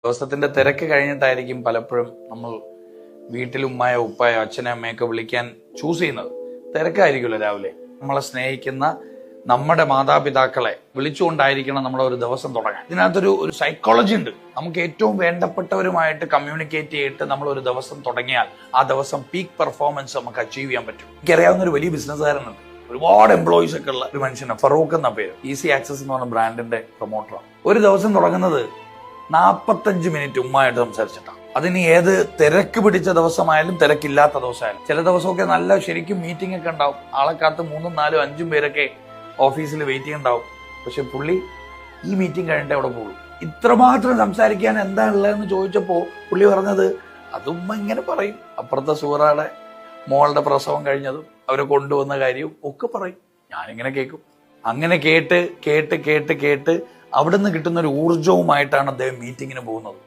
ദിവസത്തിന്റെ തിരക്ക് കഴിഞ്ഞിട്ടായിരിക്കും പലപ്പോഴും നമ്മൾ വീട്ടിൽ ഉമ്മയോ ഉപ്പയോ അച്ഛനെ അമ്മയൊക്കെ വിളിക്കാൻ ചൂസ് ചെയ്യുന്നത്. തിരക്കായിരിക്കുമല്ലോ രാവിലെ. നമ്മളെ സ്നേഹിക്കുന്ന നമ്മുടെ മാതാപിതാക്കളെ വിളിച്ചുകൊണ്ടായിരിക്കണം നമ്മളെ ഒരു ദിവസം തുടങ്ങാൻ. ഇതിനകത്തൊരു സൈക്കോളജി ഉണ്ട്. നമുക്ക് ഏറ്റവും വേണ്ടപ്പെട്ടവരുമായിട്ട് കമ്മ്യൂണിക്കേറ്റ് ചെയ്തിട്ട് നമ്മൾ ഒരു ദിവസം തുടങ്ങിയാൽ ആ ദിവസം പീക്ക് പെർഫോമൻസ് നമുക്ക് അച്ചീവ് ചെയ്യാൻ പറ്റും. എനിക്കറിയാവുന്ന ഒരു വലിയ ബിസിനസ്സുകാരനുണ്ട്, ഒരുപാട് എംപ്ലോയീസ് ഒക്കെ ഉള്ള ഒരു മനുഷ്യനാണ്. ഫറൂഖ് എന്ന പേര്. ഈസി ആക്സസ് എന്ന് പറഞ്ഞ ബ്രാൻഡിന്റെ പ്രൊമോട്ടറാണ്. ഒരു ദിവസം തുടങ്ങുന്നത് 45 മിനിറ്റ് ഉമ്മയായിട്ട് സംസാരിച്ചിട്ടാണ്. അതിന് ഏത് തിരക്ക് പിടിച്ച ദിവസമായാലും തിരക്കില്ലാത്ത ദിവസമായാലും. ചില ദിവസമൊക്കെ നല്ല ശരിക്കും മീറ്റിംഗ് ഒക്കെ ഉണ്ടാവും. ആളെ കാത്ത് 3, 4, 5 പേരൊക്കെ ഓഫീസിൽ വെയിറ്റിംഗ് ഉണ്ടാവും. പക്ഷെ പുള്ളി ഈ മീറ്റിംഗ് കഴിഞ്ഞിട്ട് അവിടെ പോകും. ഇത്രമാത്രം സംസാരിക്കാൻ എന്താ ഉള്ളതെന്ന് ചോദിച്ചപ്പോൾ പുള്ളി പറഞ്ഞത്, അതും ഇങ്ങനെ പറയും. അപ്പുറത്തെ സൂറാടെ മോളുടെ പ്രസവം കഴിഞ്ഞതും അവരെ കൊണ്ടുവന്ന കാര്യവും ഒക്കെ പറയും. ഞാനിങ്ങനെ കേൾക്കും. അങ്ങനെ കേട്ട് കേട്ട് കേട്ട് കേട്ട് അവിടുന്ന് കിട്ടുന്ന ഒരു ഊർജവുമായിട്ടാണ് അദ്ദേഹം മീറ്റിങ്ങിന് പോകുന്നത്.